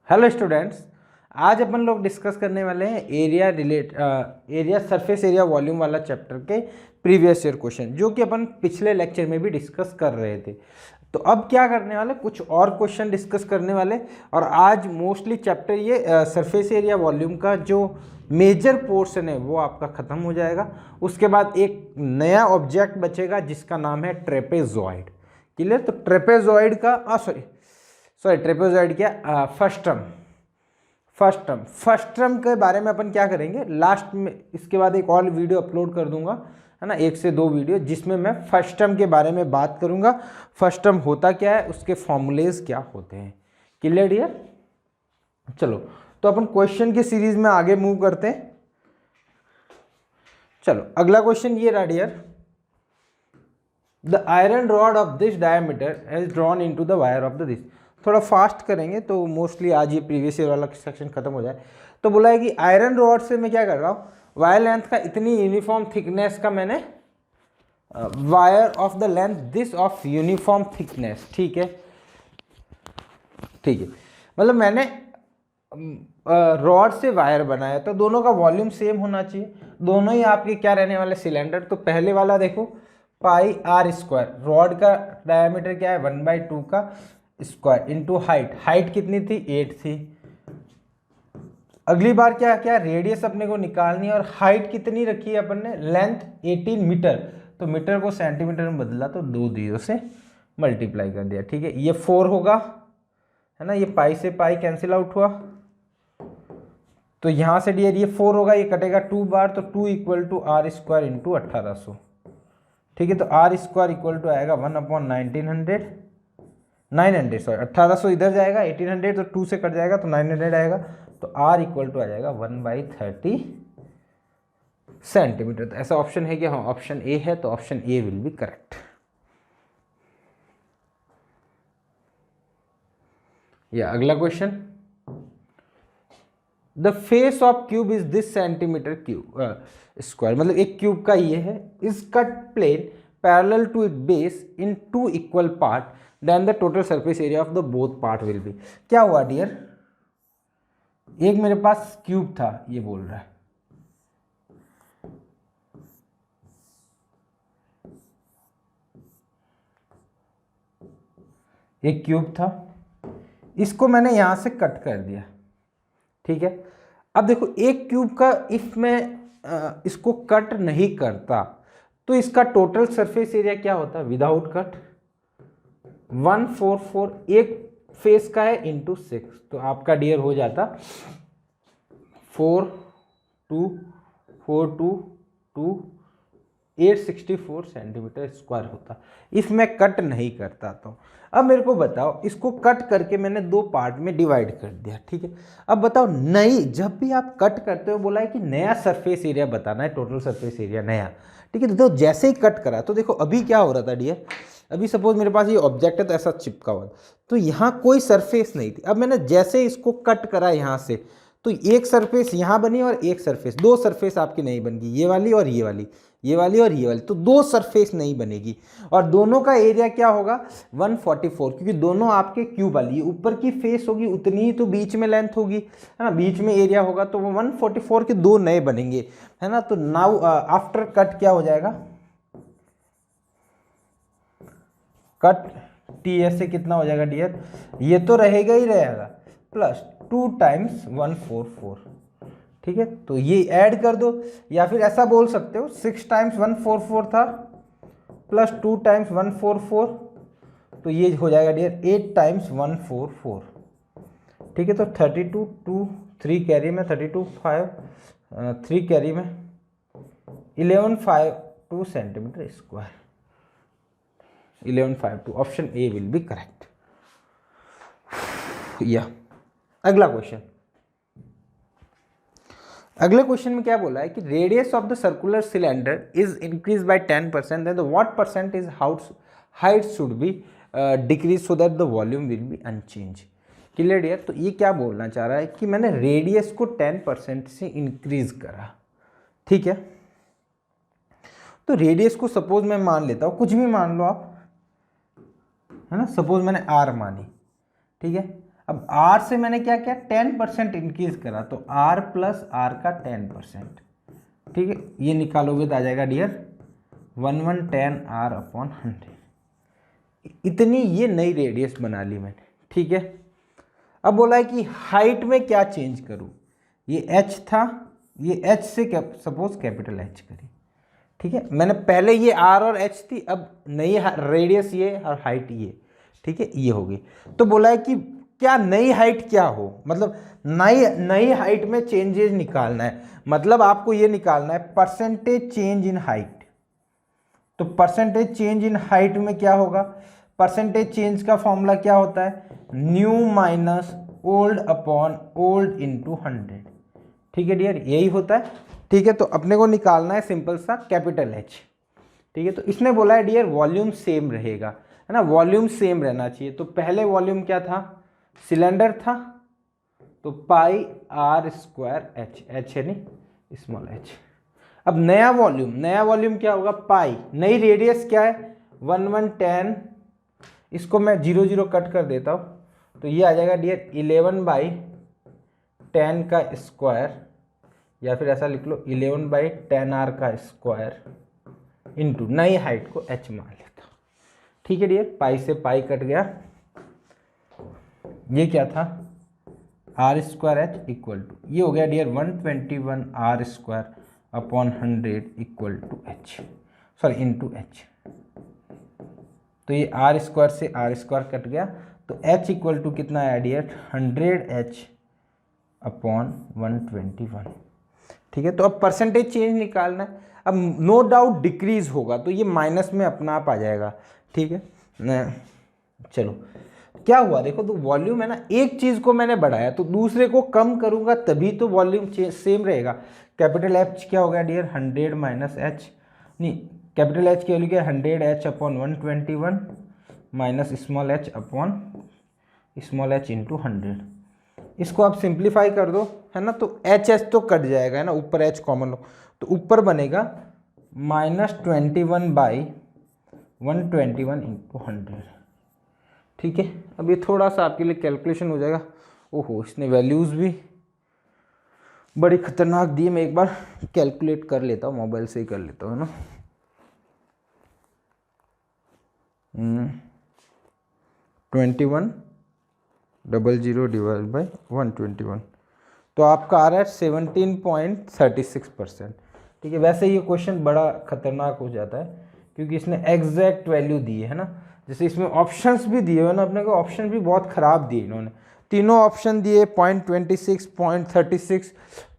Hello students, आज अपन लोग discuss करने वाले हैं एरिया सरफेस एरिया वॉल्यूम वाला चैप्टर के प्रीवियस ईयर क्वेश्चन, जो कि अपन पिछले लेक्चर में भी डिस्कस कर रहे थे। तो अब क्या करने वाले, कुछ और क्वेश्चन डिस्कस करने वाले। और आज मोस्टली चैप्टर ये सरफेस एरिया वॉल्यूम का जो मेजर पोर्शन है वो आपका ख़त्म हो जाएगा। उसके बाद एक नया ऑब्जेक्ट बचेगा जिसका नाम है ट्रेपेजॉइड। क्लियर? तो ट्रेपेजॉइड का ट्रेपेजॉइड क्या, फर्स्ट टर्म के बारे में अपन क्या करेंगे लास्ट में। इसके बाद एक और वीडियो अपलोड कर दूंगा, है ना, 1 से 2 वीडियो, जिसमें मैं फर्स्ट टर्म के बारे में बात करूंगा। फर्स्ट टर्म होता क्या है, उसके फॉर्मूलेज क्या होते हैं। Clear dear? चलो, तो अपन क्वेश्चन के सीरीज में आगे मूव करते हैं। चलो, अगला क्वेश्चन ये रहा dear. The iron rod of this diameter is drawn into the wire of the this. थोड़ा फास्ट करेंगे तो मोस्टली आज ये प्रीवियस ईयर वाला सेक्शन खत्म हो जाए। तो बोला है कि आयरन रॉड से मैं क्या कर रहा हूँ, वायर लेंथ का इतनी यूनिफॉर्म थिकनेस का मैंने wire of the length this of uniform thickness. ठीक है, ठीक है, मतलब मैंने रॉड से वायर बनाया तो दोनों का वॉल्यूम सेम होना चाहिए। दोनों ही आपके क्या रहने वाले, सिलेंडर। तो पहले वाला देखो, पाई आर स्क्वायर, रॉड का डायमीटर क्या है 1/2 का स्क्वायर इंटू हाइट कितनी थी 8 थी। अगली बार क्या क्या रेडियस अपने को निकालनी है, और हाइट कितनी रखी है अपन ने, लेंथ 18 मीटर। तो मीटर को सेंटीमीटर में बदला तो 2 जीरो से मल्टीप्लाई कर दिया। ठीक है, ये 4 होगा, है ना, ये पाई से पाई कैंसिल आउट हुआ। तो यहां से डियर ये 4 होगा, ये कटेगा 2 बार, तो 2 equal to R square into 1800। ठीक है, तो आर स्क्वायर इक्वल टू आएगा 1/1900, 900 सॉरी 1800 इधर जाएगा, 1800 तो 2 से कट जाएगा तो 900 आएगा। तो आर इक्वल टू आ जाएगा 1/30 सेंटीमीटर। तो ऐसा ऑप्शन है कि हाँ, ऑप्शन ए है, तो option A will be correct. या अगला question, the face of cube is this centimetre cube square, मतलब एक क्यूब का ये है, is cut plane parallel to it base in 2 equal part, then the total surface area of the both part will be. क्या हुआ dear, एक मेरे पास cube था, ये बोल रहा है, एक क्यूब था, इसको मैंने यहां से कट कर दिया। ठीक है, अब देखो एक क्यूब का इफ मैं इसको कट नहीं करता तो इसका टोटल सरफेस एरिया क्या होता है विदाउट कट, 144 एक फेस का है इंटू 6। तो आपका डियर हो जाता 4 2 4 2 2 864 सेंटीमीटर स्क्वायर होता, इफ मैं कट नहीं करता तो। अब मेरे को बताओ, इसको कट करके मैंने 2 पार्ट में डिवाइड कर दिया। ठीक है, अब बताओ, नहीं, जब भी आप कट करते हो बोला है कि नया सरफेस एरिया बताना है, टोटल सरफेस एरिया नया। ठीक है, तो जैसे ही कट करा तो देखो अभी क्या हो रहा था डियर, अभी सपोज मेरे पास ये ऑब्जेक्ट है तो ऐसा चिपका हुआ, तो यहाँ कोई सरफेस नहीं थी। अब मैंने जैसे इसको कट करा यहाँ से, तो एक सरफेस यहाँ बनी और एक सरफेस, 2 सरफेस आपकी नहीं बन गई, ये वाली और ये वाली, ये वाली और ये वाली, तो 2 सरफेस नहीं बनेगी। और दोनों का एरिया क्या होगा 144, क्योंकि दोनों आपके क्यूब वाली, ऊपर की फेस होगी उतनी ही तो बीच में लेंथ होगी, है ना, बीच में एरिया होगा, तो वो 144 के 2 नए बनेंगे, है ना। तो नाउ आफ्टर कट क्या हो जाएगा, कट टी एस से कितना हो जाएगा डियर, ये तो रहेगा ही रहेगा, प्लस 2 टाइम्स 144। ठीक है, तो ये ऐड कर दो, या फिर ऐसा बोल सकते हो 6 टाइम्स 144 था प्लस 2 टाइम्स 144, तो ये हो जाएगा डियर 8 टाइम्स 144। ठीक है, तो 32 2 3 कैरी में 32 5 3 कैरी में 1152 centimetre square, 1152, option A will be correct. या अगला क्वेश्चन, अगले क्वेश्चन में क्या बोला है कि radius of the circular cylinder is increase by 10%, then what percent is height should be decrease so that the volume will be unchange. Clear dear? तो ये क्या बोलना चाह रहा है कि मैंने रेडियस को 10% से इंक्रीज करा। ठीक है, तो रेडियस को सपोज मैं मान लेता हूँ, कुछ भी मान लो आप, है ना, सपोज मैंने आर मानी। ठीक है, अब r से मैंने क्या किया 10% इंक्रीज करा, तो r प्लस r का 10%, ठीक है, ये निकालोगे तो आ जाएगा डियर 1/10r/100। इतनी ये नई रेडियस बना ली मैंने, ठीक है। अब बोला है कि हाइट में क्या चेंज करूँ, ये h था, ये h से सपोज कैपिटल H करी, ठीक है। मैंने पहले ये r और h थी, अब नई रेडियस ये और हाइट ये, ठीक है, ये होगी। तो बोला है कि क्या नई हाइट क्या हो, मतलब नई हाइट में चेंजेस निकालना है, मतलब आपको ये निकालना है परसेंटेज चेंज इन हाइट। तो परसेंटेज चेंज इन हाइट में क्या होगा, परसेंटेज चेंज का फॉर्मूला क्या होता है, new minus old upon old into 100, ठीक है डियर, यही होता है, ठीक है। तो अपने को निकालना है सिंपल सा कैपिटल H, ठीक है। तो इसने बोला है डियर वॉल्यूम सेम रहेगा, है ना, वॉल्यूम सेम रहना चाहिए। तो पहले वॉल्यूम क्या था, सिलेंडर था, तो पाई r स्क्वायर h है नहीं स्मॉल h। अब नया वॉल्यूम क्या होगा, पाई, नई रेडियस क्या है 1/10, इसको मैं 0 0 कट कर देता हूँ, तो ये आ जाएगा डियर 11/10 का स्क्वायर, या फिर ऐसा लिख लो 11/10r का स्क्वायर इंटू नई हाइट को h मान लेता हूँ, ठीक है डियर। पाई से पाई कट गया, ये क्या था r square h equal to, ये हो गया dear 121r square upon 100 equal to h, sorry into h। तो ये r स्क्वायर से r स्क्वायर कट गया, तो h इक्वल टू कितना आया डियर 100h अपॉन 121, ठीक है। तो अब परसेंटेज चेंज निकालना है, अब नो डाउट डिक्रीज होगा, तो ये माइनस में अपना आप आ जाएगा, ठीक है। चलो क्या हुआ देखो, तो वॉल्यूम है ना, एक चीज़ को मैंने बढ़ाया तो दूसरे को कम करूंगा तभी तो वॉल्यूम सेम रहेगा। कैपिटल H क्या हो गया डियर 100 माइनस H, नहीं कैपिटल H की वैल्यू क्या 100h upon 121 minus small h upon small h into 100। इसको आप सिंप्लीफाई कर दो, है ना, तो h तो कट जाएगा, है ना, ऊपर h कॉमन लो, तो ऊपर बनेगा -21/121 इंटू 100, ठीक है। अब ये थोड़ा सा आपके लिए कैलकुलेशन हो जाएगा। ओहो, इसने वैल्यूज़ भी बड़ी खतरनाक दी है, मैं एक बार कैलकुलेट कर लेता हूँ, मोबाइल से ही कर लेता हूँ, है ना। 2100 डिवाइड बाई 121, तो आपका आ रहा है 17.36%, ठीक है। वैसे ये क्वेश्चन बड़ा खतरनाक हो जाता है क्योंकि इसने एग्जैक्ट वैल्यू दी है ना, जैसे इसमें ऑप्शंस भी दिए हुए ना, अपने को ऑप्शन भी बहुत ख़राब दिए इन्होंने, तीनों ऑप्शन दिए 0.26, 0.36,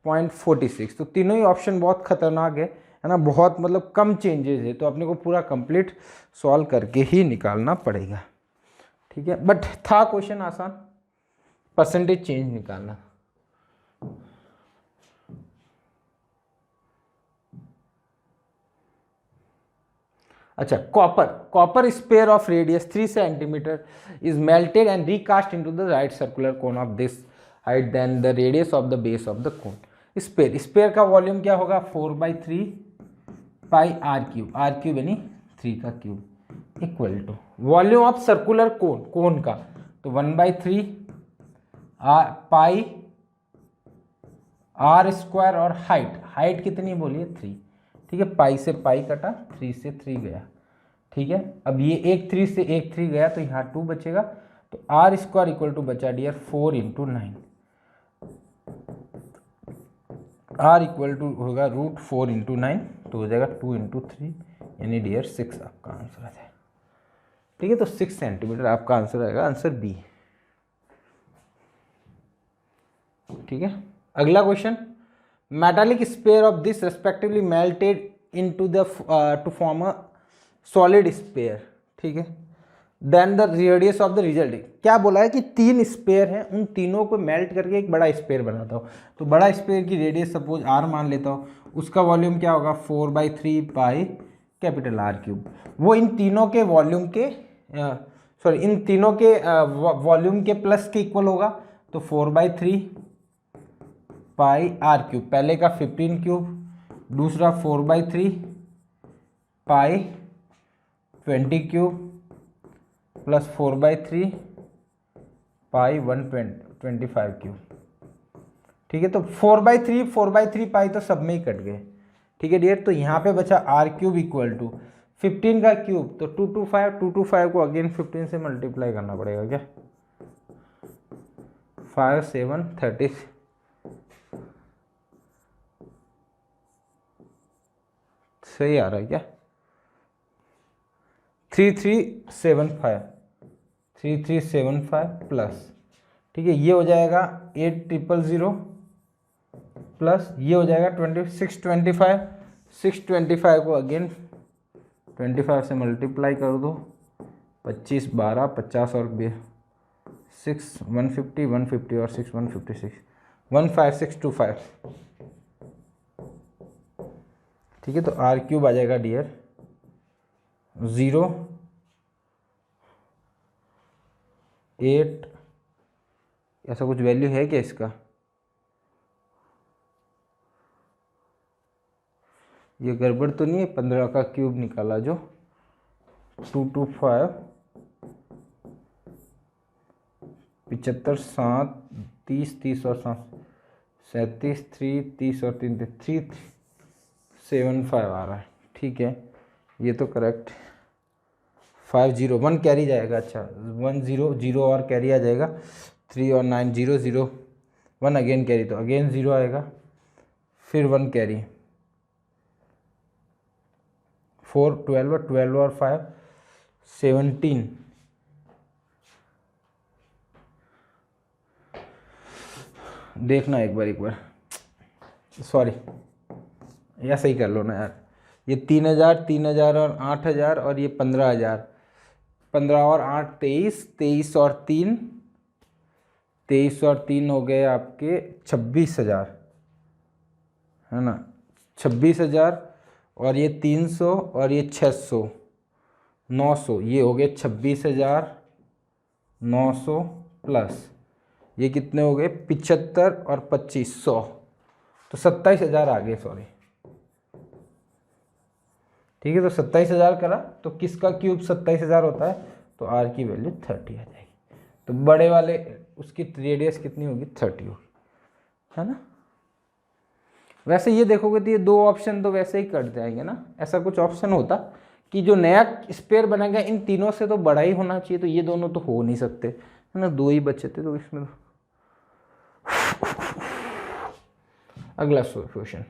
0.46, तो तीनों ही ऑप्शन बहुत खतरनाक है ना, बहुत मतलब कम चेंजेस है, तो अपने को पूरा कंप्लीट सॉल्व करके ही निकालना पड़ेगा, ठीक है। बट था क्वेश्चन आसान, परसेंटेज चेंज निकालना। अच्छा, copper sphere of radius 3 centimetre is melted and recast into the right circular cone of this height then the radius of the base of the cone. Sphere का volume क्या होगा 4/3 pi r cube यानी 3 का cube equal to volume of circular cone का, तो 1/3 pi r square, और height कितनी बोलिए 3, ठीक है। पाई से पाई कटा, 3 से 3 गया, ठीक है। अब ये एक 3 से एक 3 गया, तो यहाँ 2 बचेगा, तो r स्क्वायर इक्वल टू बचा dear 4 into 9, r equal to होगा √4 इंटू 9, तो हो जाएगा 2 इंटू 3 यानी डियर 6 आपका आंसर आ जाएगा, ठीक है। तो 6 सेंटीमीटर आपका आंसर आएगा, आंसर बी, ठीक है। अगला question, metallic sphere of this respectively melted into the two form a solid sphere, ठीक है, then the radius of the result. क्या बोला है कि 3 स्पेयर हैं, उन तीनों को मेल्ट करके एक बड़ा स्पेयर बनाता हूँ, तो बड़ा स्पेयर की रेडियस सपोज r मान लेता हूँ, उसका वॉल्यूम क्या होगा 4/3 पाई कैपिटल R क्यूब। वो इन तीनों के वॉल्यूम के इन तीनों के वॉल्यूम के प्लस के इक्वल होगा, तो 4/3 पाई R क्यूब, पहले का 15 क्यूब, दूसरा 4/3 पाई 20 क्यूब प्लस 4/3 पाई 125 क्यूब। ठीक है, तो 4/3 पाई तो सब में ही कट गए। ठीक है डियर, तो यहाँ पे बचा आर क्यूब इक्वल टू 15 का क्यूब, तो 225 को अगेन 15 से मल्टीप्लाई करना पड़ेगा क्या, 5 7 30 सही आ रहा है क्या, 3375 प्लस, ठीक है ये हो जाएगा 8000 प्लस ये हो जाएगा 625 को अगेन 25 से मल्टीप्लाई कर दो, 25 12 50 और 6 150 और 6 156 15625। ठीक है, तो आर क्यूब आ जाएगा डियर 0 8, ऐसा कुछ वैल्यू है क्या इसका, ये गड़बड़ तो नहीं है, 15 का क्यूब निकाला जो 225 75 7 30 और 37 3 30 और 3 375 आ रहा है। ठीक है, ये तो करेक्ट 50 1 कैरी जाएगा, अच्छा 1 0 0 और कैरी आ जाएगा, 3 और 9 0 0 1 अगेन कैरी, तो अगेन 0 आएगा, फिर 1 कैरी, 4 12 और 5 17, देखना एक बार सॉरी ऐसा ही कर लो ना यार, ये 3000 और 8000 और ये 15000, 15 और 8 23 और 3 हो गए आपके 26,000 है ना, 26,000 और ये 300 और ये 600 900, ये हो गए 26,900 प्लस ये कितने हो गए 75 और 2500, तो 27,000 आ गए सॉरी। ठीक है, तो 27,000 करा तो किसका क्यूब 27,000 होता है, तो आर की वैल्यू 30 आ जाएगी, तो बड़े वाले उसकी रेडियस कितनी होगी 30 होगी, है ना। वैसे ये देखोगे तो ये दो ऑप्शन तो वैसे ही कट जाएंगे ना, ऐसा कुछ ऑप्शन होता कि जो नया स्पेयर बनेगा इन तीनों से तो बड़ा ही होना चाहिए, तो ये दोनों तो हो नहीं सकते है ना, दो ही बचे थे, तो इसमें अगला question,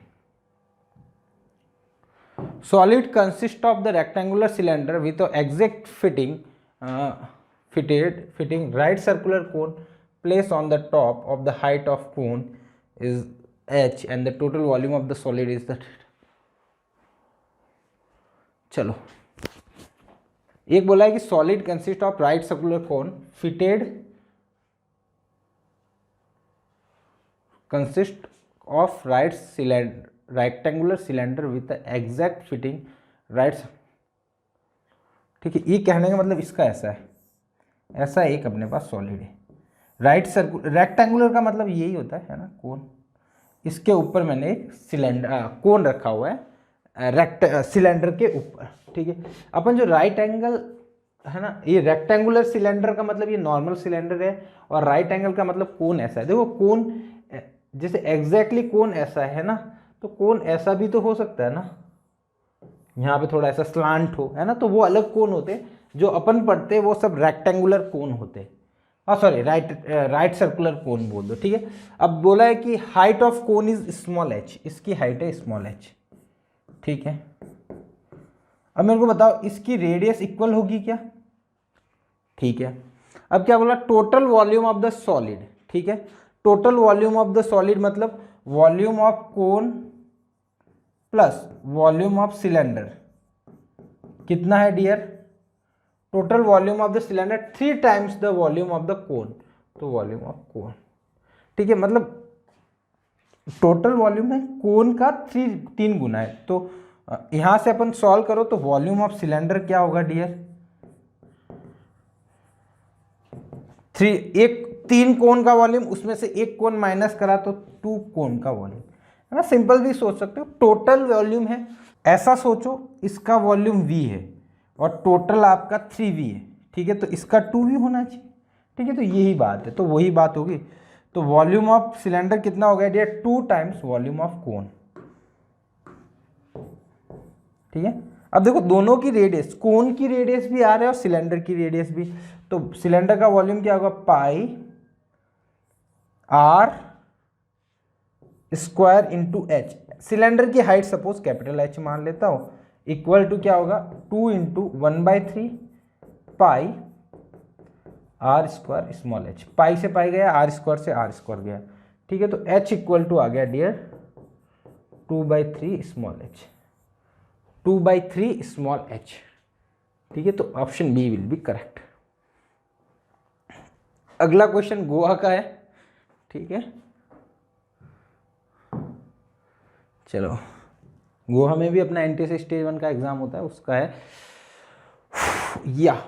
solid consists of the rectangular cylinder with the exact fitting right circular cone placed on the top of the height of cone is h and the total volume of the solid is that। चलो एक बोला है कि solid consists of right circular cone fitted consist of rectangular cylinder with the exact fitting right। ठीक है, ये कहने का मतलब इसका ऐसा है, ऐसा एक अपने पास सॉलिड है राइट सर्कुलर, रेक्टेंगुलर का मतलब यही होता है ना कोन, इसके ऊपर मैंने एक सिलेंडर कोन रखा हुआ है सिलेंडर के ऊपर। ठीक है, अपन जो राइट एंगल है ना, ये रेक्टेंगुलर सिलेंडर का मतलब ये नॉर्मल सिलेंडर है, और राइट एंगल का मतलब कोन ऐसा है। देखो कोन जैसे एग्जैक्टली कोन ऐसा है ना, तो कोन ऐसा भी तो हो सकता है ना, यहाँ पे थोड़ा ऐसा स्लांट हो, है ना, तो वो अलग कोन होते, जो अपन पढ़ते हैं वो सब रेक्टेंगुलर कोन होते, सॉरी राइट सर्कुलर कोन बोल दो। ठीक है, अब बोला है कि height of cone is small h, इसकी हाइट है स्मॉल h। ठीक है, अब मेरे को बताओ इसकी रेडियस इक्वल होगी क्या। ठीक है, अब क्या बोला, total volume of the solid. ठीक है, total volume of the solid मतलब volume of cone plus volume of cylinder कितना है dear, total volume of the cylinder 3 times the volume of the cone, तो वॉल्यूम ऑफ कोन। ठीक है, मतलब total volume है कोन का 3 गुना है, तो यहां से अपन सॉल्व करो तो वॉल्यूम ऑफ सिलेंडर क्या होगा डियर, 3 कोन का वॉल्यूम, उसमें से 1 कोन माइनस करा तो 2 कोन का वॉल्यूम, है ना। सिंपल भी सोच सकते हो, टोटल वॉल्यूम है, ऐसा सोचो इसका वॉल्यूम v है और टोटल आपका 3v है। ठीक है, तो इसका 2v होना चाहिए, ठीक है, तो यही बात है, तो वही बात होगी। तो वॉल्यूम ऑफ सिलेंडर कितना हो गया dear, 2 times volume of cone. ठीक है, अब देखो दोनों की रेडियस, कोन की रेडियस भी आ रहा है और सिलेंडर की रेडियस भी, तो सिलेंडर का वॉल्यूम क्या होगा, pi R square into H. Cylinder की हाइट सपोज कैपिटल एच मान लेता हूं, इक्वल टू क्या होगा, 2 into 1/3 pi R square small H. Pi से पाई गया, आर स्क्वायर से आर स्क्वायर गया। ठीक है, तो एच इक्वल टू आ गया dear 2/3 small H, 2/3 small H. ठीक है, तो option B will be correct. अगला क्वेश्चन गोवा का है। ठीक है, चलो, गोवा में भी अपना एनटीएस स्टेज 1 का एग्जाम होता है, उसका है या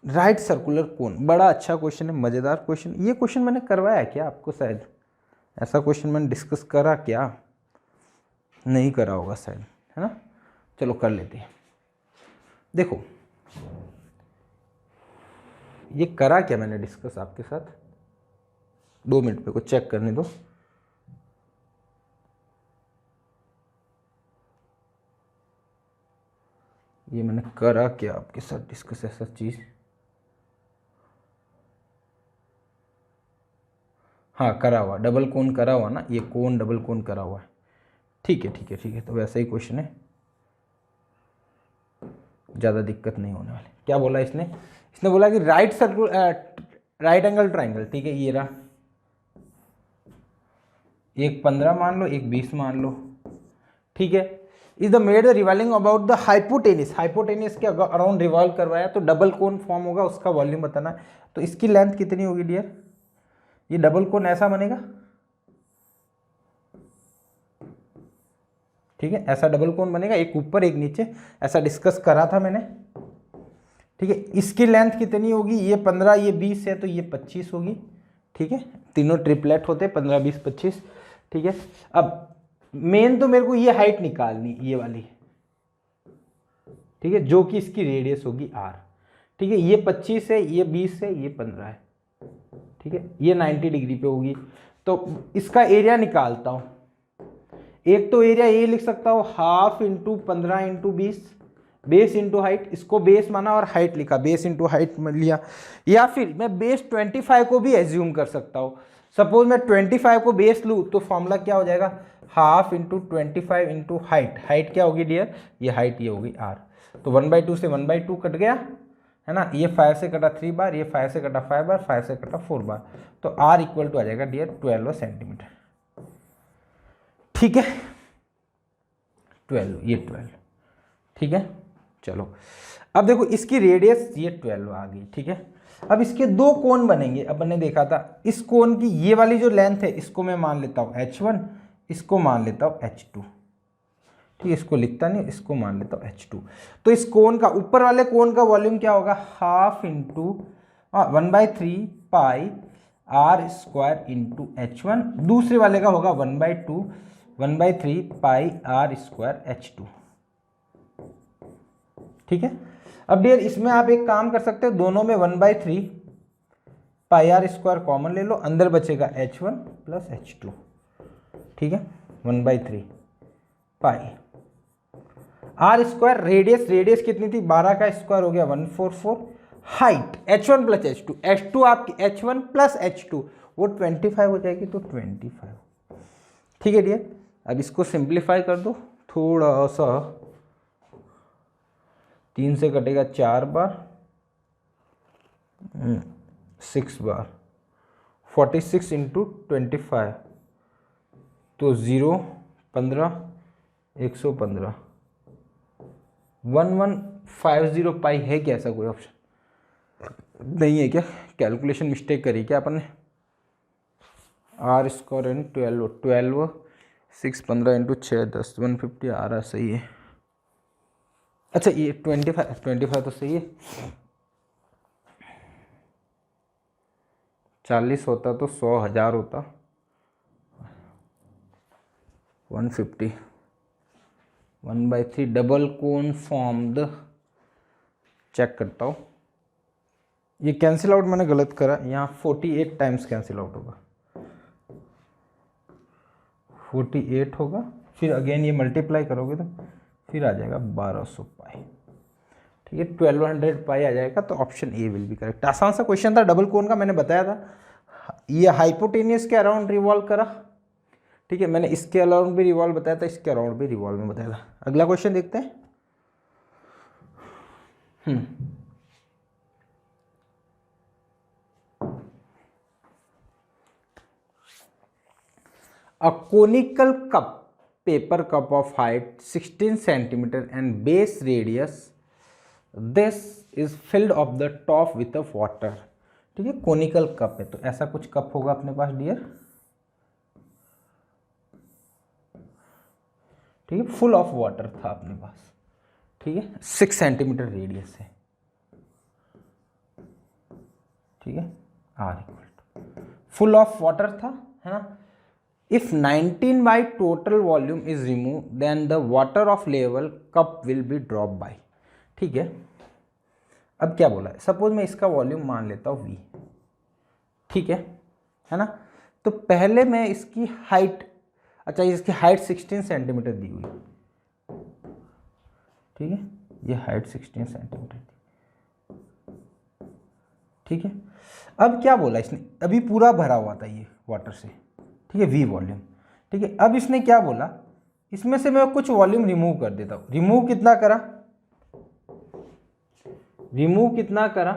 राइट सर्कुलर कोन। बड़ा अच्छा क्वेश्चन है, मजेदार क्वेश्चन। ये क्वेश्चन मैंने करवाया क्या आपको, शायद ऐसा क्वेश्चन मैंने डिस्कस करा क्या, नहीं करा होगा शायद, है ना। चलो कर लेते हैं। देखो ये करा क्या मैंने डिस्कस आपके साथ, 2 मिनट पे को चेक करने दो। ये मैंने करा क्या आपके साथ डिस्कस ऐसा चीज, हाँ करा हुआ, डबल कोन करा हुआ ना, ये कोन डबल कोन करा हुआ है। ठीक है ठीक है ठीक है, तो वैसा ही क्वेश्चन है, ज़्यादा दिक्कत नहीं होने वाली। क्या बोला इसने, इसने बोला कि right circle right angle triangle, ठीक है ये रहा, एक 15 मान लो, एक 20 मान लो। ठीक है, is the made revolving about the hypotenuse, hypotenuse के अराउंड रिवॉल्व करवाया, तो डबल कोन फॉर्म होगा, उसका वॉल्यूम बताना है। तो इसकी लेंथ कितनी होगी डियर, ये डबल कोन ऐसा बनेगा, ठीक है, ऐसा डबल कोन बनेगा, एक ऊपर एक नीचे, ऐसा डिस्कस करा था मैंने। ठीक है, इसकी लेंथ कितनी होगी, ये 15, ये 20 है, तो ये 25 होगी। ठीक है, तीनों ट्रिपलेट होते, 15 20 25। ठीक है, अब मेन तो मेरे को ये हाइट निकालनी, ये वाली, ठीक है, जो कि इसकी रेडियस होगी आर। ठीक है, ये 25 है, ये 20 है, ये 15 है। ठीक है, ये 90 डिग्री पे होगी, तो इसका एरिया निकालता हूं। एक तो एरिया ये लिख सकता हूं, half into 15 into 20, base into height, इसको बेस माना और हाइट लिखा, बेस इंटू हाइट में लिया। या फिर मैं बेस 25 को भी एज्यूम कर सकता हूं। सपोज मैं 25 को बेस लूँ, तो फॉर्मूला क्या हो जाएगा, half into 25 into height. Height क्या होगी डियर, ये हाइट ये होगी आर। तो 1/2 से 1/2 कट गया, है ना, ये 5 से कटा 3 बार, ये 5 से कटा 5 बार, 5 से कटा 4 बार, तो आर इक्वल टू आ जाएगा डियर 12 सेंटीमीटर। ठीक है, 12, ये 12। ठीक है, चलो अब देखो इसकी रेडियस ये 12 आ गई। ठीक है, अब इसके 2 कोन बनेंगे। अब मैंने देखा था इस कोन की ये वाली जो लेंथ है, इसको मैं मान लेता हूँ h1, इसको मान लेता हूँ h2। ठीक है, इसको लिखता नहीं, इसको मान लेता हूँ h2। तो इस कोन का, ऊपर वाले कोन का वॉल्यूम क्या होगा, half into 1/3 pi R square into h1। दूसरे वाले का होगा 1/3 पाई आर स्क्वायर h2। ठीक है, अब डियर इसमें आप एक काम कर सकते हो, दोनों में 1/3 पाई आर स्क्वायर कॉमन ले लो, अंदर बचेगा h1 प्लस h2। ठीक है, 1/3 pi R square, radius, radius कितनी थी, 12 का स्क्वायर हो गया 144। Height h1 plus h2, h2 आपकी h1 प्लस h2 वो 25 हो जाएगी, तो 25। ठीक है डियर, अब इसको सिंप्लीफाई कर दो थोड़ा सा, 3 से कटेगा 4 बार, 6 बार, 46 इंटू 25, तो 0 15 115, 1150 पाई है क्या, ऐसा कोई ऑप्शन नहीं है क्या, कैलकुलेशन मिस्टेक करी क्या अपन ने। आर स्क्वायर एंड 12 6 15 इंटू 6 10 150 आ रहा, सही है। अच्छा ये 25 तो सही है, 40 होता तो 100,000 होता, 150, 1/3 डबल कोन फॉर्म्ड, चेक करता हूँ, ये कैंसिल आउट मैंने गलत करा, यहाँ 48 टाइम्स कैंसिल आउट होगा, 48 होगा, फिर अगेन ये मल्टीप्लाई करोगे तो फिर आ जाएगा 1200 पाई। ठीक है, 1200 पाई आ जाएगा, तो option A will be correct. आसान सा क्वेश्चन था, डबल कोन का मैंने बताया था, ये हाइपोटेनियस के अराउंड रिवॉल्व करा। ठीक है, मैंने इसके अराउंड भी रिवॉल्व बताया था, इसके अराउंड भी रिवॉल्व में बताया था। अगला क्वेश्चन देखते हैं। A conical cup, paper cup of height 16 centimeter and base radius, this is filled of the top with a water। ठीक है, कोनिकल कप है, तो ऐसा कुछ कप होगा अपने पास डियर। ठीक है, फुल ऑफ वाटर था अपने पास। ठीक है, 6 सेंटीमीटर रेडियस है। ठीक है, R equal full of water था, है ना। If 19 by total volume is removed, then the water of level cup will be dropped by। ठीक है, अब क्या बोला है, सपोज मैं इसका वॉल्यूम मान लेता हूँ v। ठीक है ना। तो पहले मैं इसकी हाइट, अच्छा इसकी हाइट 16 सेंटीमीटर दी हुई। ठीक है, ये हाइट 16 सेंटीमीटर दी। ठीक है, अब क्या बोला इसने, अभी पूरा भरा हुआ था ये वाटर से। ठीक है, वी वॉल्यूम। ठीक है, अब इसने क्या बोला, इसमें से मैं कुछ वॉल्यूम रिमूव कर देता हूं। रिमूव कितना करा, रिमूव कितना करा,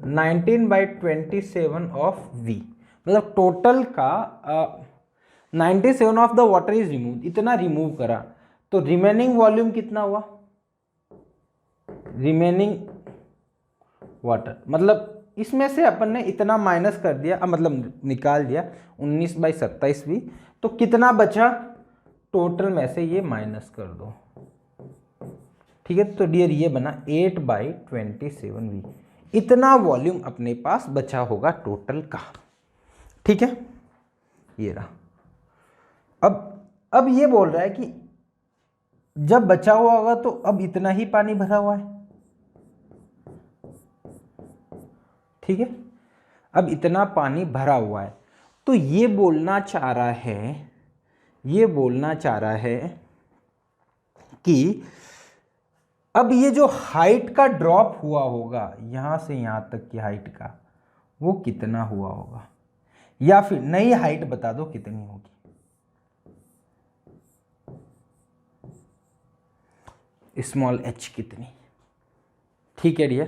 19 by 27 ऑफ वी, मतलब टोटल का 97 of the water is remove, इतना रिमूव करा। तो रिमेनिंग वॉल्यूम कितना हुआ, रिमेनिंग वाटर, मतलब इसमें से अपन ने इतना माइनस कर दिया, मतलब निकाल दिया 19 by 27 वी, तो कितना बचा, टोटल में से ये माइनस कर दो। ठीक है, तो डियर ये बना 8 by 27 वी, इतना वॉल्यूम अपने पास बचा होगा टोटल का। ठीक है, ये रहा। अब ये बोल रहा है कि जब बचा हुआ होगा तो अब इतना ही पानी भरा हुआ है। ठीक है, अब इतना पानी भरा हुआ है, तो ये बोलना चाह रहा है, ये बोलना चाह रहा है कि अब ये जो हाइट का ड्रॉप हुआ होगा यहां से यहां तक की हाइट का, वो कितना हुआ होगा, या फिर नई हाइट बता दो कितनी होगी। स्मॉल h कितनी। ठीक है डियर,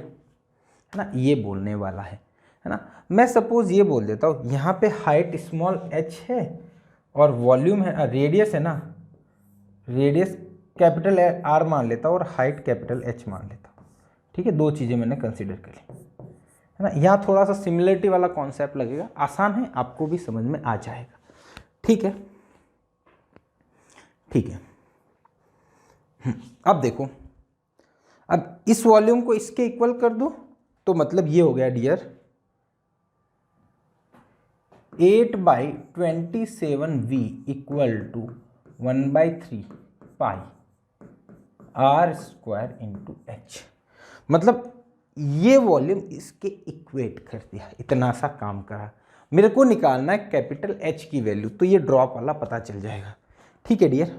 है ना, ये बोलने वाला है ना। मैं सपोज ये बोल देता हूँ, यहाँ पे हाइट स्मॉल h है और वॉल्यूम है, रेडियस है ना, रेडियस कैपिटल R मान लेता हूँ और हाइट कैपिटल H मान लेता हूँ। ठीक है, दो चीज़ें मैंने कंसिडर कर ली, है ना। यहाँ थोड़ा सा सिमिलरिटी वाला कॉन्सेप्ट लगेगा, आसान है, आपको भी समझ में आ जाएगा। ठीक है, ठीक है। अब देखो, अब इस वॉल्यूम को इसके इक्वल कर दो, तो मतलब ये हो गया dear 8 by 27 v equal to 1/3 pi r square into H. मतलब ये वॉल्यूम इसके इक्वेट कर दिया, इतना सा काम करा। मेरे को निकालना है कैपिटल H की वैल्यू, तो ये ड्रॉप वाला पता चल जाएगा। ठीक है डियर,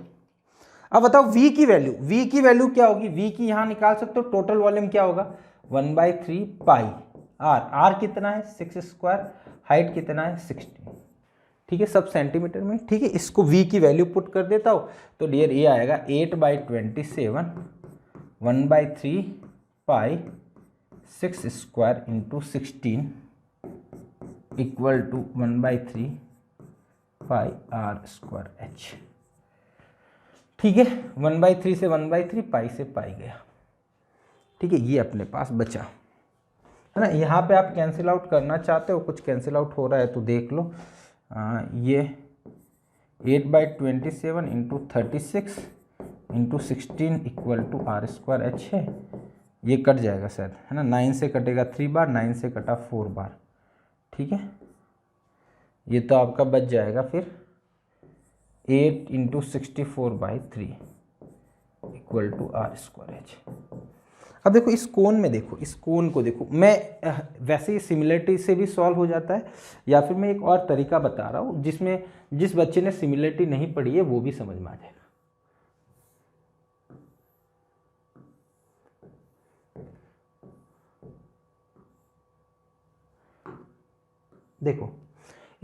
अब बताओ v की वैल्यू, v की वैल्यू क्या होगी, v की यहां निकाल सकते हो। टोटल वॉल्यूम क्या होगा, 1/3 पाई r कितना है 6 स्क्वायर, हाइट कितना है 16। ठीक है, सब सेंटीमीटर में। ठीक है, इसको v की वैल्यू पुट कर देता हूं, तो डियर ये आएगा 8 by 27 1/3 pi 6 square into 16 equal to 1/3 pi r square h। ठीक है, 1/3 से 1/3, पाई से पाई गया। ठीक है, ये अपने पास बचा, है ना। यहाँ पे आप कैंसिल आउट करना चाहते हो, कुछ कैंसिल आउट हो रहा है तो देख लो। ये 8 by 27 into 36 into 16 equal to R square H है। ये कट जाएगा शायद, है ना, 9 से कटेगा 3 बार, 9 से कटा 4 बार। ठीक है, ये तो आपका बच जाएगा फिर 8 into 64/3 equal to R square H। अब देखो इस कोण में देखो, इस कोण को देखो, मैं वैसे ही सिमिलरिटी से भी सॉल्व हो जाता है, या फिर मैं एक और तरीका बता रहा हूँ जिसमें जिस बच्चे ने सिमिलरिटी नहीं पढ़ी है वो भी समझ में आ जाएगा। देखो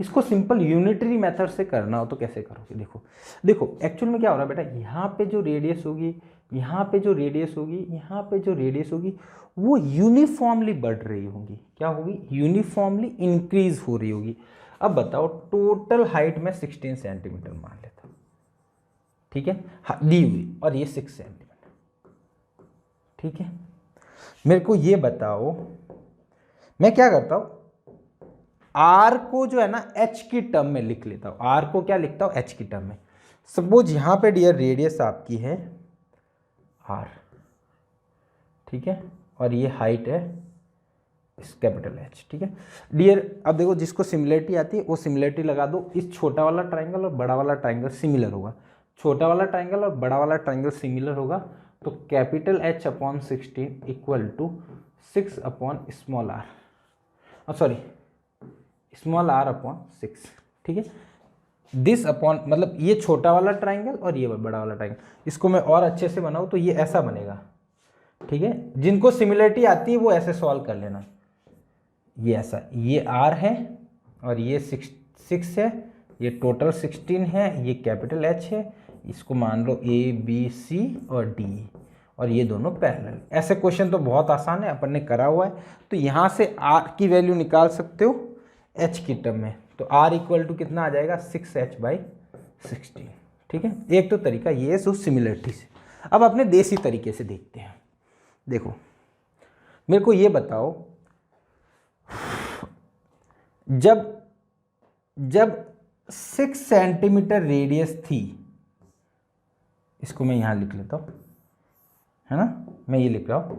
इसको सिंपल यूनिटरी मेथड से करना हो तो कैसे करोगे, देखो देखो एक्चुअल में क्या हो रहा है बेटा, यहाँ पे जो रेडियस होगी, यहाँ पे जो रेडियस होगी, यहाँ पे जो रेडियस होगी, वो यूनिफॉर्मली बढ़ रही होगी। क्या होगी? यूनिफॉर्मली इंक्रीज हो रही होगी। अब बताओ टोटल हाइट में 16 सेंटीमीटर मान लेता हूँ, ठीक है, हाँ दी हुई, और ये 6 सेंटीमीटर, ठीक है। मेरे को ये बताओ, मैं क्या करता हूँ, आर को जो है ना एच की टर्म में लिख लेता हूँ। आर को क्या लिखता हूँ? एच की टर्म में। सपोज यहां पे डियर रेडियस आपकी है आर, ठीक है, और ये हाइट है इस कैपिटल एच, ठीक है डियर। अब देखो जिसको सिमिलरिटी आती है वो सिमिलरिटी लगा दो। इस छोटा वाला ट्राइंगल और बड़ा वाला ट्राइंगल सिमिलर होगा, छोटा वाला ट्राइंगल और बड़ा वाला ट्राइंगल सिमिलर होगा, तो capital H upon 16 equal to 6 upon small R, sorry small R upon 6, ठीक है। दिस अपॉन, मतलब ये छोटा वाला ट्राइंगल और ये बड़ा वाला ट्राइंगल, इसको मैं और अच्छे से बनाऊँ तो ये ऐसा बनेगा, ठीक है। जिनको सिमिलरिटी आती है वो ऐसे सॉल्व कर लेना, ये ऐसा, ये आर है और ये 6 है, ये टोटल 16 है, ये कैपिटल एच है, इसको मान लो ए बी सी और डी, और ये दोनों पैरेलल। ऐसे क्वेश्चन तो बहुत आसान है, अपन ने करा हुआ है। तो यहाँ से आर की वैल्यू निकाल सकते हो एच की टर्म में, तो आर इक्वल टू कितना आ जाएगा? 6h/16, ठीक है। एक तो तरीका ये है सो सिमिलरिटी से। अब अपने देसी तरीके से देखते हैं। देखो मेरे को ये बताओ, जब 6 सेंटीमीटर रेडियस थी, इसको मैं यहां लिख लेता हूं, है ना, मैं ये लिख रहा हूं,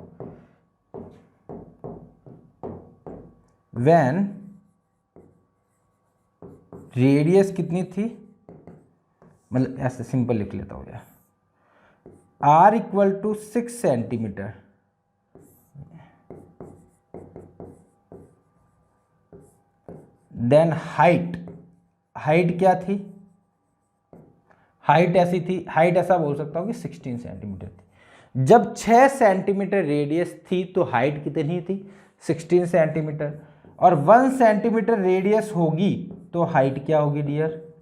व्हेन रेडियस कितनी थी, मतलब ऐसे सिंपल लिख लेता हूँ यार, R equal to 6 centimetre, then height क्या थी? हाइट ऐसी थी, हाइट ऐसा बोल सकता हूँ कि 16 सेंटीमीटर थी। जब 6 सेंटीमीटर रेडियस थी तो हाइट कितनी थी? 16 सेंटीमीटर, और 1 सेंटीमीटर रेडियस होगी तो हाइट क्या होगी डियर?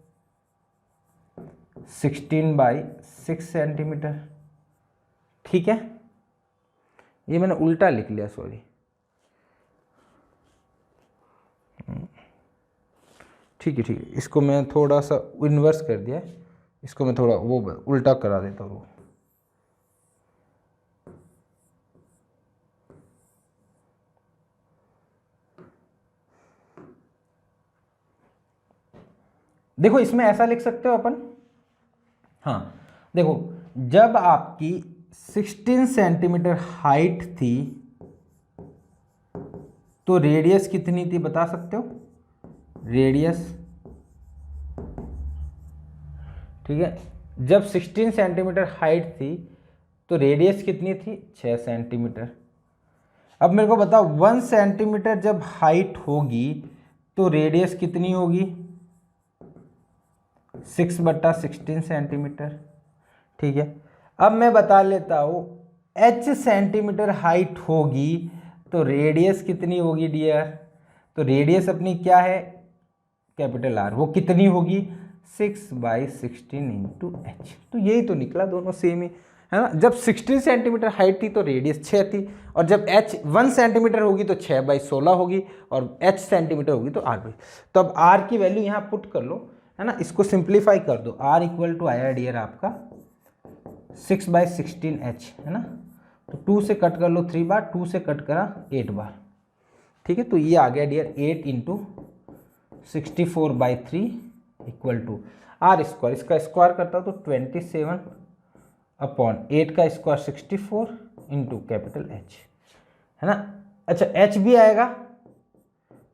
16/6 सेंटीमीटर, ठीक है। ये मैंने उल्टा लिख लिया, सॉरी, ठीक है ठीक है, इसको मैं थोड़ा सा इन्वर्स कर दिया, इसको मैं थोड़ा वो उल्टा करा देता हूँ। देखो इसमें ऐसा लिख सकते हो अपन, हाँ देखो, जब आपकी 16 सेंटीमीटर हाइट थी तो रेडियस कितनी थी बता सकते हो? रेडियस, ठीक है, जब 16 सेंटीमीटर हाइट थी तो रेडियस कितनी थी? 6 सेंटीमीटर। अब मेरे को बताओ 1 सेंटीमीटर जब हाइट होगी तो रेडियस कितनी होगी? 6/16 सेंटीमीटर, ठीक है। अब मैं बता लेता हूँ h सेंटीमीटर हाइट होगी तो रेडियस कितनी होगी डियर? तो रेडियस अपनी क्या है? कैपिटल आर, वो कितनी होगी? 6/16 इंटू एच। तो यही तो निकला, दोनों सेम ही है ना। जब 16 सेंटीमीटर हाइट थी तो रेडियस 6 थी, और जब h 1 सेंटीमीटर होगी तो 6/16 होगी, और h सेंटीमीटर होगी तो r। तो अब r की वैल्यू यहाँ पुट कर लो, है ना, इसको सिंप्लीफाई कर दो। r इक्वल टू आया डियर आपका 6/16h, है ना। तो 2 से कट कर लो 3 बार, 2 से कट करा 8 बार, ठीक है। तो ये आ गया dear 8 into 64/3 equal to R square, इसका स्क्वायर करता तो 27/8 का स्क्वायर 64 इंटू कैपिटल एच, है ना। अच्छा एच भी आएगा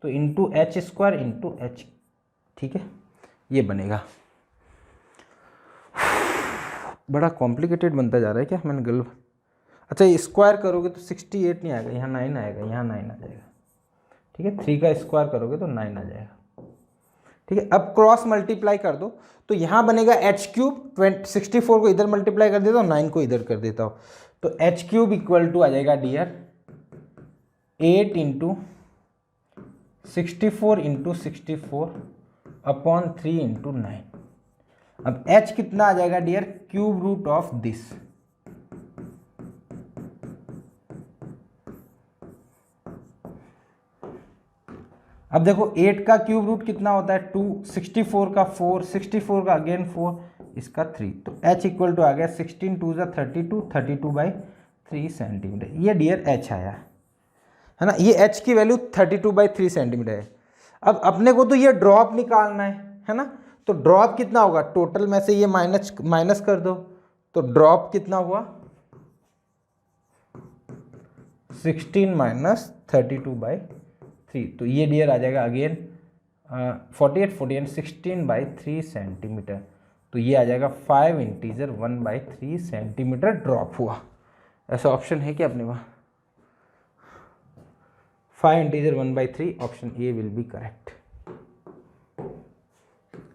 तो into H square into H, ठीक है, ये बनेगा। बड़ा कॉम्प्लिकेटेड बनता जा रहा है क्या? मैंने गलत, अच्छा ये स्क्वायर करोगे तो 68 नहीं आएगा, यहाँ 9 आएगा, यहाँ 9 आ जाएगा। ठीक है, 3 का स्क्वायर करोगे तो 9 आ जाएगा। ठीक है, अब क्रॉस मल्टीप्लाई कर दो तो यहाँ बनेगा एच क्यूब, 64 को इधर मल्टीप्लाई कर देता हूँ, 9 को इधर कर देता हूँ, तो एच क्यूब इक्वल टू आ जाएगा dear 8 into 64 into 64 upon 3 into 9। अब h कितना आ जाएगा dear, cube root of this. अब देखो 8 का क्यूब रूट कितना होता है 2, 64 का 4, 64 का अगेन 4, इसका 3, तो h इक्वल टू आ गया 16 2 32, 32/3 सेंटीमीटर। ये डियर h आया है ना, ये h की वैल्यू 32/3 सेंटीमीटर है। अब अपने को तो ये ड्रॉप निकालना है ना, तो ड्रॉप कितना होगा, टोटल में से ये माइनस कर दो, तो ड्रॉप कितना हुआ 16 माइनस 32/3, तो ये डियर आ जाएगा अगेन 48 16/3 सेंटीमीटर, तो ये आ जाएगा 5 इंटीजर 1/3 सेंटीमीटर ड्रॉप हुआ। ऐसा ऑप्शन है क्या अपने वहाँ, 5 integer 1/3, option A will be correct.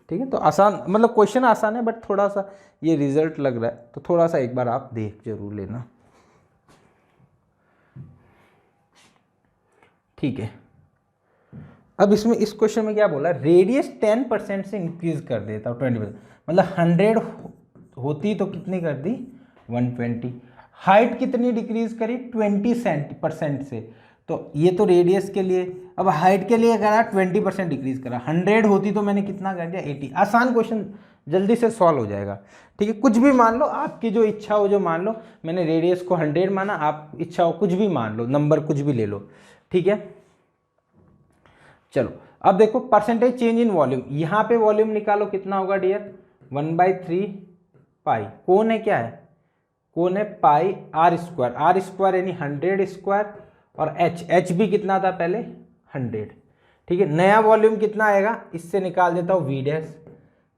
ठीक है, तो आसान, मतलब क्वेश्चन आसान है बट थोड़ा सा ये रिजल्ट लग रहा है, तो थोड़ा सा एक बार आप देख जरूर लेना। ठीक है, अब इसमें इस क्वेश्चन में क्या बोला, रेडियस 10% से इंक्रीज कर देता हूँ 20%, मतलब 100 होती तो कितनी कर दी 120, हाइट कितनी डिक्रीज करी 20% से, तो ये तो रेडियस के लिए, अब हाइट के लिए करा 20% डिक्रीज करा, 100 होती तो मैंने कितना कर दिया 80। आसान क्वेश्चन, जल्दी से सॉल्व हो जाएगा। ठीक है, कुछ भी मान लो, आपकी जो इच्छा हो, जो मान लो, मैंने रेडियस को 100 माना, आप इच्छा हो कुछ भी मान लो, नंबर कुछ भी ले लो। ठीक है, चलो अब देखो परसेंटेज चेंज इन वॉल्यूम, यहाँ पे वॉल्यूम निकालो कितना होगा डियर 1/3 पाई, कौन है क्या है, कौन है पाई आर स्क्वायर यानी 100 स्क्वायर, और एच भी कितना था पहले 100। ठीक है, नया वॉल्यूम कितना आएगा, इससे निकाल देता हूँ वी डैश,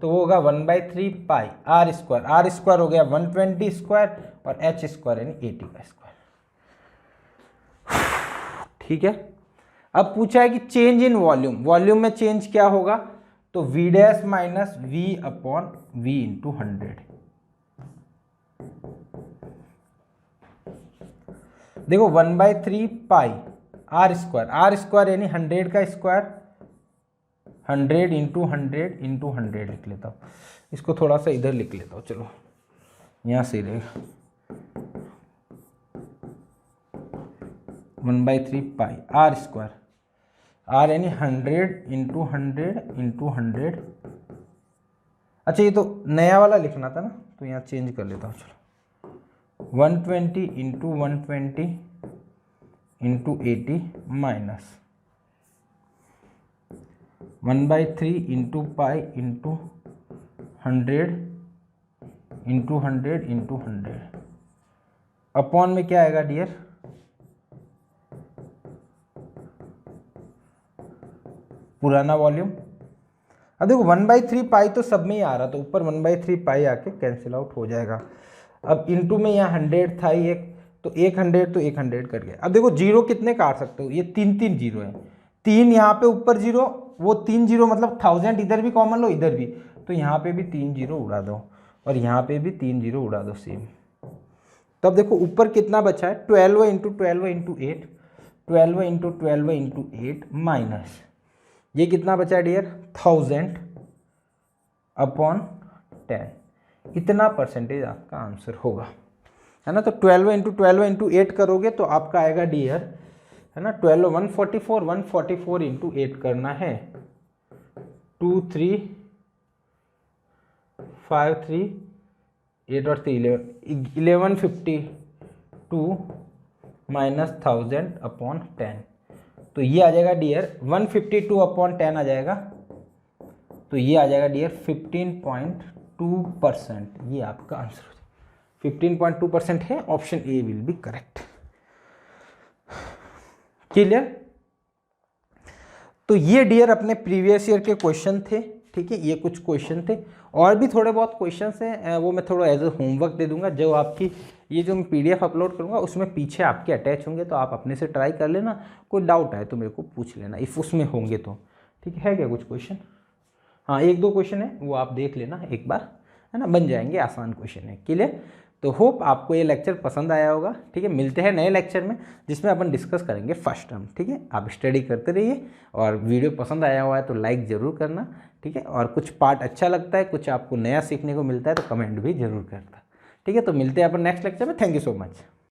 तो वो होगा 1/3 पाई आर स्क्वायर हो गया 120 स्क्वायर, और एच स्क्वायर यानी 80 का स्क्वायर। ठीक है, अब पूछा है कि चेंज इन वॉल्यूम, वॉल्यूम में चेंज क्या होगा, तो V dash minus V upon V into 100। देखो 1/3 पाई आर स्क्वायर यानी 100 का स्क्वायर, 100 इंटू 100 लिख लेता हूँ, इसको थोड़ा सा इधर लिख लेता हूँ, चलो यहाँ से रहेगा 1/3 पाई आर स्क्वायर, आर यानी 100 इंटू 100। अच्छा ये तो नया वाला लिखना था ना, तो यहाँ चेंज कर लेता हूँ, चलो 120 into 120 into 80 minus 1/3 into pi into 100 into 100 upon में क्या आएगा डियर, पुराना वॉल्यूम। अब देखो 1/3 पाई तो सब में ही आ रहा, तो ऊपर 1/3 पाई आके कैंसिल आउट हो जाएगा। अब इंटू में यहाँ 100 था ही एक, तो 100 तो 100 कट गया। अब देखो जीरो कितने काट सकते हो, ये 3 जीरो है, 3 यहाँ पे ऊपर जीरो, वो 3 जीरो मतलब 1000 इधर भी कॉमन लो इधर भी, तो यहाँ पे भी 3 जीरो उड़ा दो, और यहाँ पे भी 3 जीरो उड़ा दो सेम। तब देखो ऊपर कितना बचा है 12 into 12 into 8, 12 into 12 into 8 minus ये कितना बचा डियर 1000 अपॉन 10, इतना परसेंटेज आपका आंसर होगा, है ना। तो 12 इंटू 8 करोगे तो आपका आएगा डियर, है ना, 12 144 इंटू 8 करना है, 2 3 5 3 8 और 3 1152 माइनस 1000 अपॉन 10, तो ये आ जाएगा डियर 152 अपॉन 10 आ जाएगा, तो ये आ जाएगा डियर 15.2%, ये आपका आंसर हो जाएगा 15.2% है, option A will be correct. Clear. तो ये डियर अपने प्रीवियस ईयर के क्वेश्चन थे, ठीक है, ये कुछ क्वेश्चन थे, और भी थोड़े बहुत क्वेश्चन हैं, वो मैं थोड़ा एज ए होमवर्क दे दूंगा, जो आपकी ये जो मैं PDF अपलोड करूँगा उसमें पीछे आपके अटैच होंगे, तो आप अपने से ट्राई कर लेना। कोई डाउट आए तो मेरे को पूछ लेना इफ़ उसमें होंगे तो। ठीक है क्या कुछ क्वेश्चन? हाँ, 1-2 क्वेश्चन है वो आप देख लेना एक बार, है ना, बन जाएंगे, आसान क्वेश्चन है। क्लियर? तो होप आपको ये लेक्चर पसंद आया होगा। ठीक है, मिलते हैं नए लेक्चर में जिसमें अपन डिस्कस करेंगे फर्स्ट टर्म। ठीक है, आप स्टडी करते रहिए, और वीडियो पसंद आया हुआ है तो लाइक ज़रूर करना। ठीक है, और कुछ पार्ट अच्छा लगता है, कुछ आपको नया सीखने को मिलता है तो कमेंट भी जरूर करना। ठीक है, तो मिलते हैं अपन नेक्स्ट लेक्चर में। Thank you so much.